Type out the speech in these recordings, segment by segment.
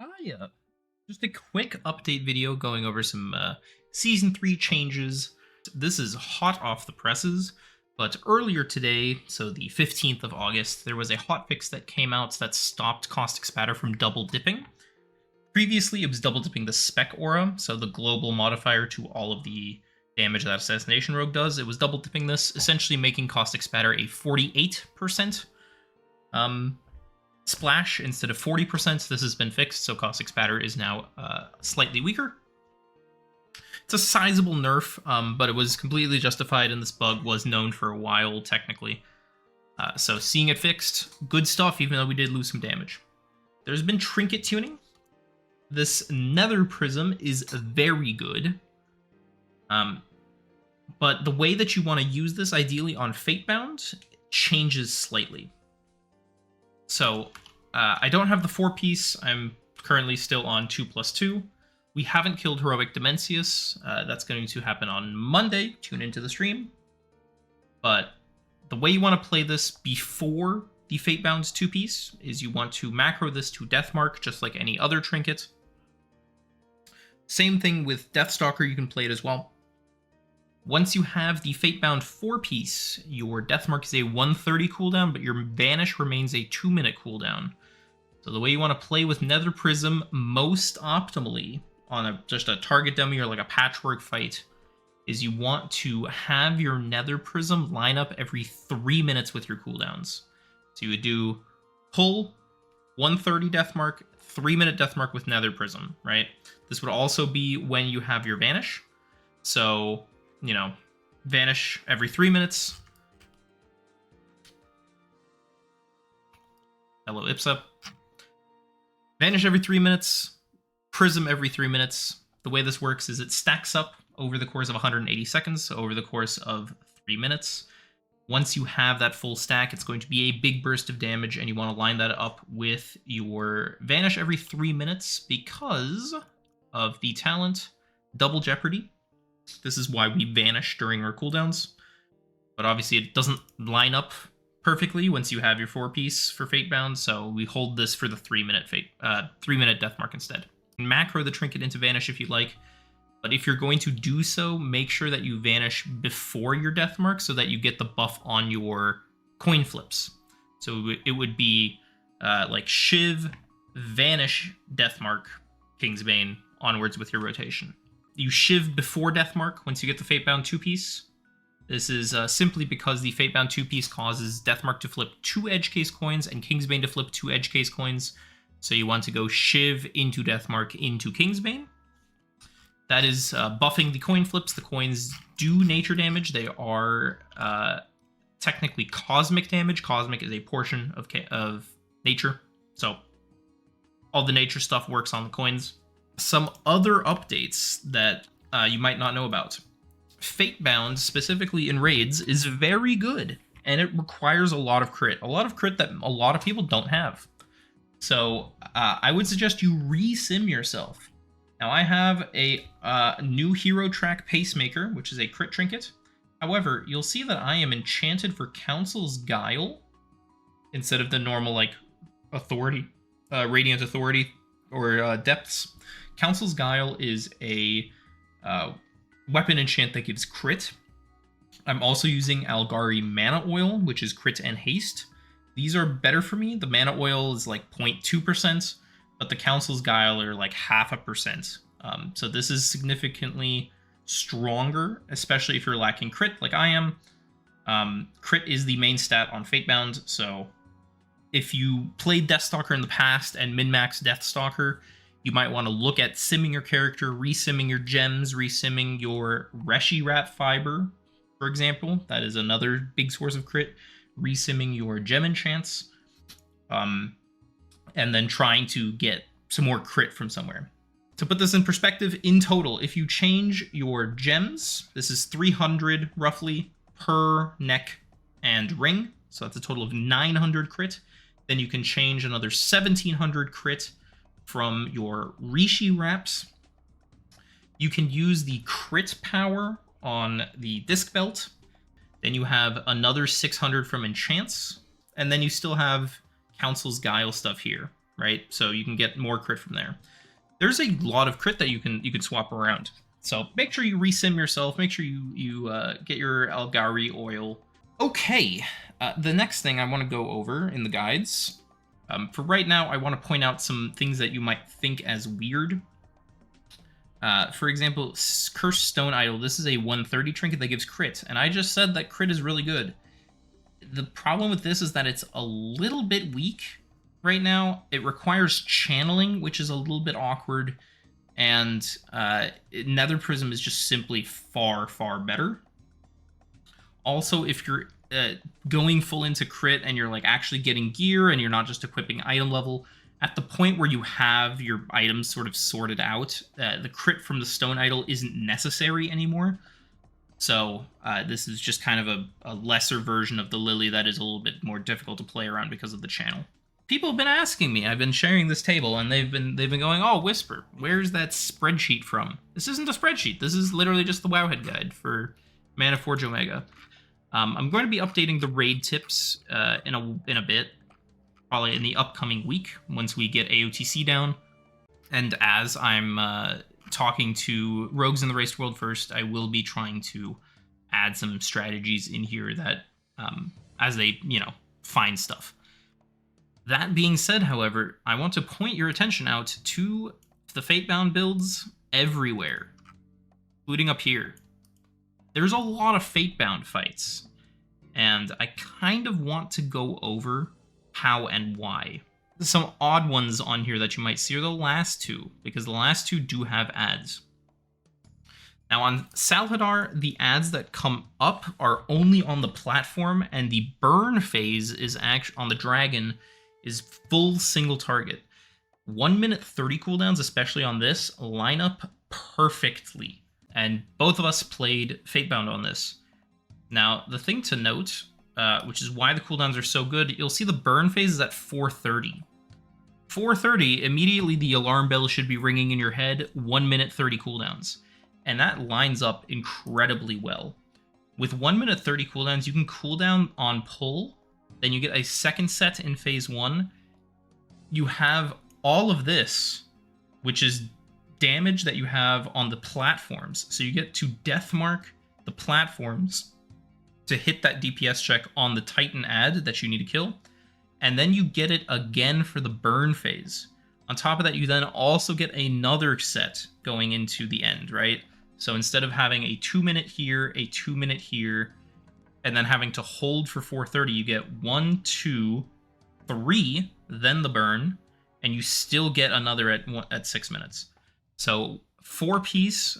Hi, just a quick update video going over some Season 3 changes. This is hot off the presses, but earlier today, so the 15th of August, there was a hotfix that came out that stopped Caustic Spatter from double dipping. Previously, it was double dipping the spec aura, so the global modifier to all of the damage that Assassination Rogue does. It was double dipping this, essentially making Caustic Spatter a 48% splash instead of 40%. This has been fixed, so Caustic Spatter is now slightly weaker. It's a sizable nerf, but it was completely justified, and this bug was known for a while, technically. So seeing it fixed, good stuff, even though we did lose some damage. There's been Trinket tuning. This Nether prism is very good. But the way that you want to use this, ideally on Fatebound, changes slightly. So, I don't have the 4-piece. I'm currently still on 2+2. We haven't killed Heroic Dimensius. That's going to happen on Monday. Tune into the stream. But the way you want to play this before the Fatebound 2-piece is you want to macro this to Deathmark, just like any other trinket. Same thing with Deathstalker, you can play it as well. Once you have the Fatebound 4-piece, your Deathmark is a 130 cooldown, but your Vanish remains a 2-minute cooldown. So the way you want to play with Nether Prism most optimally on just a target dummy or like a patchwork fight is you want to have your Nether Prism line up every 3 minutes with your cooldowns. So you would do pull, 130 Deathmark, 3-minute Deathmark with Nether Prism, right? This would also be when you have your Vanish. So, you know, Vanish every 3 minutes. Hello, Ipsa. Vanish every 3 minutes. Prism every 3 minutes. The way this works is it stacks up over the course of 180 seconds, so over the course of 3 minutes. Once you have that full stack, it's going to be a big burst of damage, and you want to line that up with your Vanish every 3 minutes because of the talent Double Jeopardy. This is why we vanish during our cooldowns. But obviously it doesn't line up perfectly once you have your 4-piece for Fatebound, so we hold this for the 3-minute 3-minute Deathmark instead. You can macro the Trinket into Vanish if you'd like, but if you're going to do so, make sure that you Vanish before your Deathmark so that you get the buff on your coin flips. So it would be like Shiv, Vanish, Deathmark, Kingsbane, onwards with your rotation. You Shiv before Deathmark once you get the Fatebound 2-piece. This is simply because the Fatebound 2-piece causes Deathmark to flip 2 edge case coins and Kingsbane to flip 2 edge case coins. So you want to go Shiv into Deathmark into Kingsbane. That is buffing the coin flips. The coins do nature damage. They are technically cosmic damage. Cosmic is a portion of nature. So all the nature stuff works on the coins. Some other updates that you might not know about. Fatebound, specifically in raids, is very good, and it requires a lot of crit. A lot of crit that a lot of people don't have. So I would suggest you re-sim yourself. Now I have a new hero track Pacemaker, which is a crit trinket. However, you'll see that I am enchanted for Council's Guile instead of the normal like Authority, Radiant Authority, or Depths. Council's Guile is a weapon enchant that gives crit. I'm also using Algari Mana Oil, which is crit and haste. These are better for me. The Mana Oil is like 0.2%, but the Council's Guile are like 0.5%. So this is significantly stronger, especially if you're lacking crit like I am. Crit is the main stat on Fatebound, so if you played Deathstalker in the past and min-max Deathstalker, you might want to look at simming your character, re-simming your gems, re-simming your Reshi Rat Fiber, for example. That is another big source of crit. Re-simming your gem enchants, and then trying to get some more crit from somewhere. To put this in perspective, in total, if you change your gems, this is 300 roughly per neck and ring, so that's a total of 900 crit. Then you can change another 1700 crit from your Rishi Wraps. You can use the crit power on the Disc Belt. Then you have another 600 from Enchants. And then you still have Council's Guile stuff here. right? So you can get more crit from there. There's a lot of crit that you can swap around. So make sure you resim yourself. Make sure you get your Algari oil. Okay, the next thing I want to go over in the guides. For right now, I want to point out some things that you might think as weird. For example, Cursed Stone Idol. This is a 130 trinket that gives crit, and I just said that crit is really good. The problem with this is that it's a little bit weak right now. It requires channeling, which is a little bit awkward, and Nether Prism is just simply far, far better. Also, if you're going full into crit and you're like actually getting gear and you're not just equipping item level, at the point where you have your items sort of sorted out, the crit from the Stone Idol isn't necessary anymore. So this is just kind of a lesser version of the Lily that is a little bit more difficult to play around because of the channel. People have been asking me. I've been sharing this table, and they've been going, "Oh, Whisper, where's that spreadsheet from?" This isn't a spreadsheet. This is literally just the Wowhead guide for Mana Forge Omega. I'm going to be updating the raid tips in a bit, probably in the upcoming week once we get AOTC down. And as I'm talking to rogues in the raced world first, I will be trying to add some strategies in here that as they find stuff. That being said, however, I want to point your attention out to the Fatebound builds everywhere, including up here. There's a lot of Fatebound fights, and I kind of want to go over how and why. Some odd ones on here that you might see are the last two, because the last two do have ads. Now on Salhadar, the ads that come up are only on the platform, and the burn phase is actually on the dragon is full single target. 1 minute 30 cooldowns, especially on this, line up perfectly. And both of us played Fatebound on this. Now, the thing to note, which is why the cooldowns are so good, you'll see the burn phase is at 430. 430, immediately the alarm bell should be ringing in your head, 1 minute 30 cooldowns. And that lines up incredibly well. With 1 minute 30 cooldowns, you can cooldown on pull, then you get a second set in phase 1. You have all of this, which is damage that you have on the platforms. So you get to death mark the platforms to hit that DPS check on the Titan ad that you need to kill. And then you get it again for the burn phase. On top of that, you then also get another set going into the end, right? So instead of having a 2 minute here, a 2 minute here, and then having to hold for 430, you get 1, 2, 3, then the burn, and you still get another at 6 minutes. So 4-piece,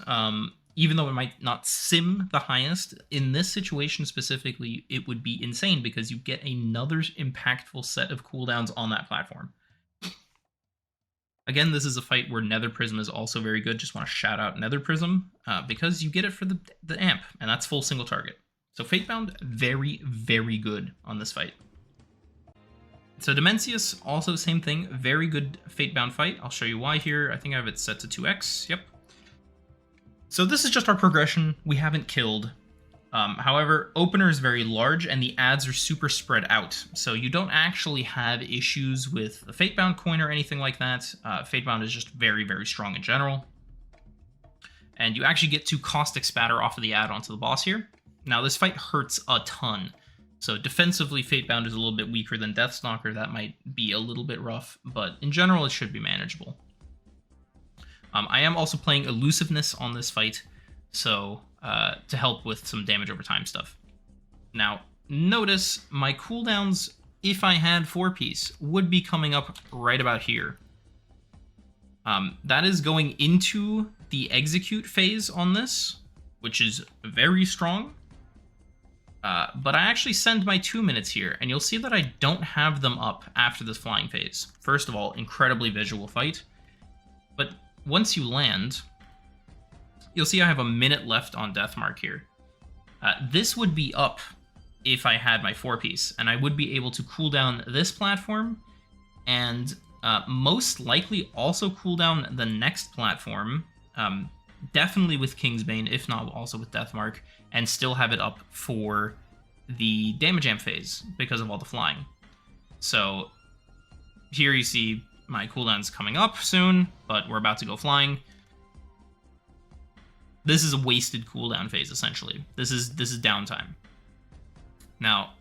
even though it might not sim the highest, in this situation specifically, it would be insane because you get another impactful set of cooldowns on that platform. Again, this is a fight where Nether Prism is also very good. Just want to shout out Nether Prism because you get it for the amp, and that's full single target. So Fatebound, very, very good on this fight. So Dimensius, also same thing, very good Fatebound fight. I'll show you why here. I think I have it set to 2x, yep. So this is just our progression. We haven't killed. However, opener is very large and the ads are super spread out. So you don't actually have issues with the Fatebound coin or anything like that. Fatebound is just very, very strong in general. And you actually get to caustic spatter off of the ad onto the boss here. Now this fight hurts a ton. So defensively, Fatebound is a little bit weaker than Deathstalker. That might be a little bit rough, but in general, it should be manageable. I am also playing Elusiveness on this fight, so to help with some damage over time stuff. Now, notice my cooldowns, if I had 4-piece, would be coming up right about here. That is going into the execute phase on this, which is very strong. But I actually send my 2 minutes here, and you'll see that I don't have them up after this flying phase. First of all, incredibly visual fight. But once you land, you'll see I have a minute left on Deathmark here. This would be up if I had my 4-piece, and I would be able to cool down this platform, and most likely also cool down the next platform, definitely with Kingsbane, if not also with Deathmark, and still have it up for the damage amp phase because of all the flying. So here you see My cooldown's coming up soon, but we're about to go flying. This is a wasted cooldown phase, essentially. This is downtime. Now,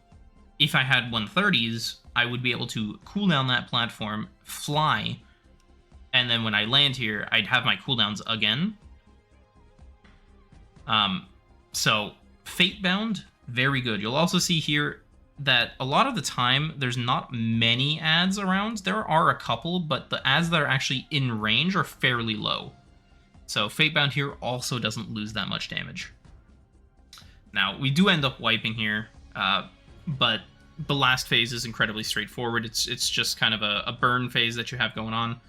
if I had 130s, I would be able to cool down that platform, fly, and then when I land here, I'd have my cooldowns again. So, Fatebound, very good. You'll also see here that a lot of the time, there's not many ads around. There are a couple, but the ads that are actually in range are fairly low. So Fatebound here also doesn't lose that much damage. Now, we do end up wiping here, but the last phase is incredibly straightforward. It's just kind of a burn phase that you have going on.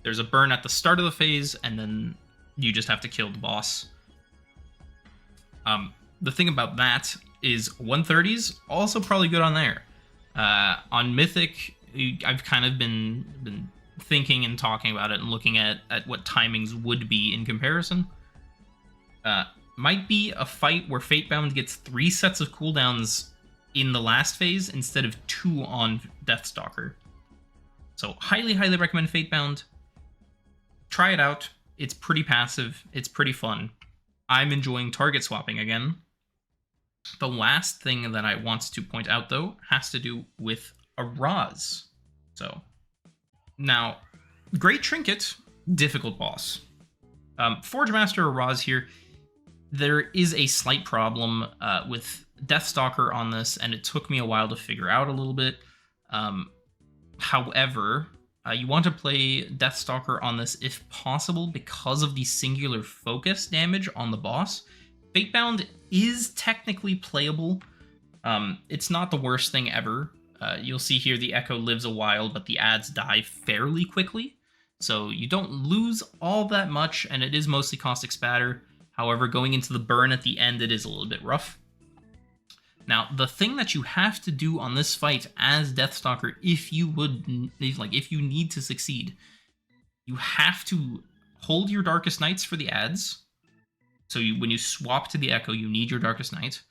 There's a burn at the start of the phase, and then you just have to kill the boss. The thing about that is 130s, also probably good on there. On Mythic, I've kind of been thinking and talking about it and looking at what timings would be in comparison. Might be a fight where Fatebound gets 3 sets of cooldowns in the last phase instead of 2 on Deathstalker. So highly, highly recommend Fatebound. Try it out. It's pretty passive. It's pretty fun. I'm enjoying target swapping again. The last thing that I want to point out, though, has to do with Araz. So, now, great Trinket, difficult boss. Forge Master Araz here, there is a slight problem with Deathstalker on this, and it took me a while to figure out a little bit. However, you want to play Deathstalker on this if possible because of the singular focus damage on the boss. Fatebound is technically playable. It's not the worst thing ever. You'll see here the Echo lives a while, but the ads die fairly quickly. So you don't lose all that much, and it is mostly caustic spatter. However, going into the burn at the end, it is a little bit rough. Now, the thing that you have to do on this fight as Deathstalker, if you need to succeed, you have to hold your Darkest Nights for the ads. So when you swap to the Echo, you need your Darkest Night.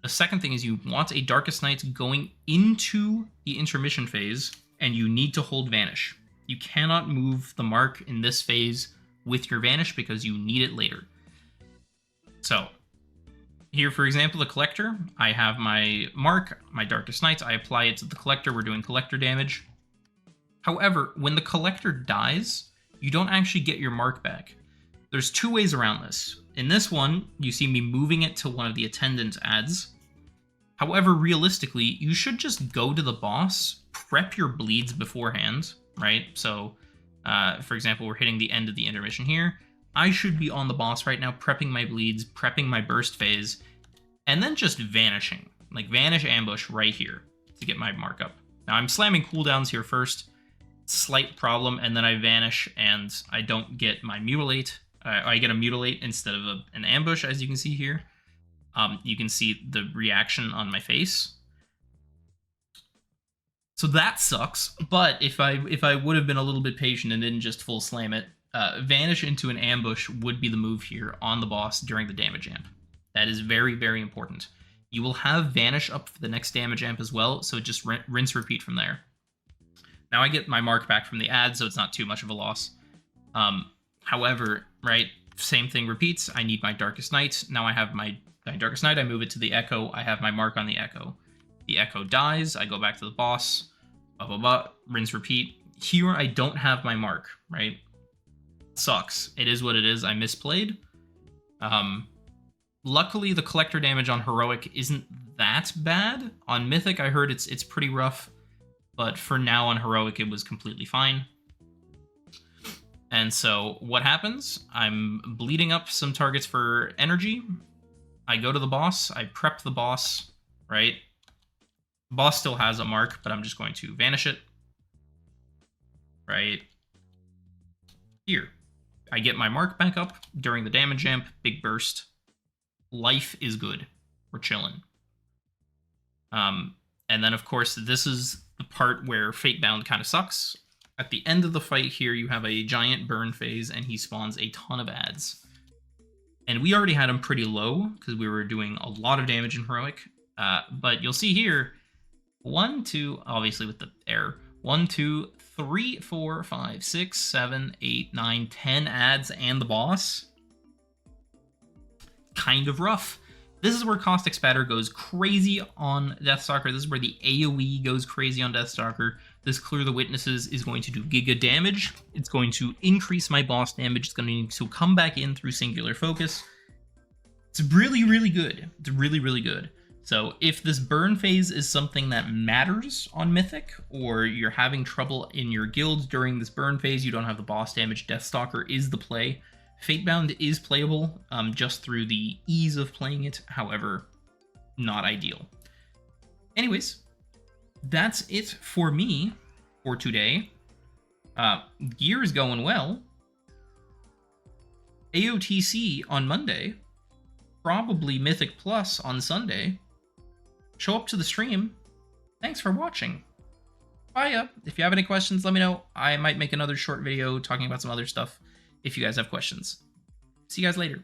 The second thing is you want a Darkest Night going into the intermission phase, and you need to hold Vanish. You cannot move the mark in this phase with your Vanish because you need it later. So, here, for example, the Collector, I have my mark, my Darkest Night, I apply it to the Collector, we're doing Collector damage. However, when the Collector dies, you don't actually get your mark back. There's 2 ways around this. In this one, you see me moving it to one of the attendant ads. However, realistically, you should just go to the boss, prep your bleeds beforehand, right? So, for example, we're hitting the end of the intermission here. I should be on the boss right now, prepping my bleeds, prepping my burst phase, and then just vanishing. Like, vanish ambush right here to get my mark up. Now, I'm slamming cooldowns here first. Slight problem, and then I vanish, and I don't get my mutilate. I get a mutilate instead of an ambush, as you can see here. You can see the reaction on my face. So that sucks, but if I would have been a little bit patient and didn't just full slam it, vanish into an ambush would be the move here on the boss during the damage amp. That is very, very important. You will have vanish up for the next damage amp as well, so just rinse repeat from there. Now I get my mark back from the ad, so it's not too much of a loss. However, right, same thing repeats. I need my Darkest Night. Now I have my Darkest Night, I move it to the Echo, I have my mark on the Echo. The Echo dies, I go back to the boss, blah, blah, blah, rinse, repeat. Here, I don't have my mark, right? Sucks. It is what it is, I misplayed. Luckily, the Collector damage on Heroic isn't that bad. On Mythic, I heard it's pretty rough, but for now on Heroic, it was completely fine. And so, what happens? I'm bleeding up some targets for energy. I go to the boss, I prep the boss, right? The boss still has a mark, but I'm just going to vanish it. Right here. I get my mark back up during the damage amp, big burst. Life is good. We're chilling. And then, of course, this is the part where Fatebound kind of sucks. At the end of the fight here, you have a giant burn phase, and he spawns a ton of ads. And we already had him pretty low, because we were doing a lot of damage in Heroic. But you'll see here, 1, 2, obviously with the error, 1, 2, 3, 4, 5, 6, 7, 8, 9, 10 ads and the boss. Kind of rough. This is where Caustic Spatter goes crazy on Deathstalker. This is where the AoE goes crazy on Deathstalker. This Clear the Witnesses is going to do giga damage. It's going to increase my boss damage. It's going to come back in through Singular Focus. It's really, really good. It's really, really good. So if this burn phase is something that matters on Mythic, or you're having trouble in your guild during this burn phase, you don't have the boss damage, Deathstalker is the play. Fatebound is playable, just through the ease of playing it, however, not ideal. Anyways, that's it for me for today. Gear is going well. AOTC on Monday. Probably Mythic Plus on Sunday. Show up to the stream. Thanks for watching. Bye. If you have any questions, let me know. I might make another short video talking about some other stuff if you guys have questions. See you guys later.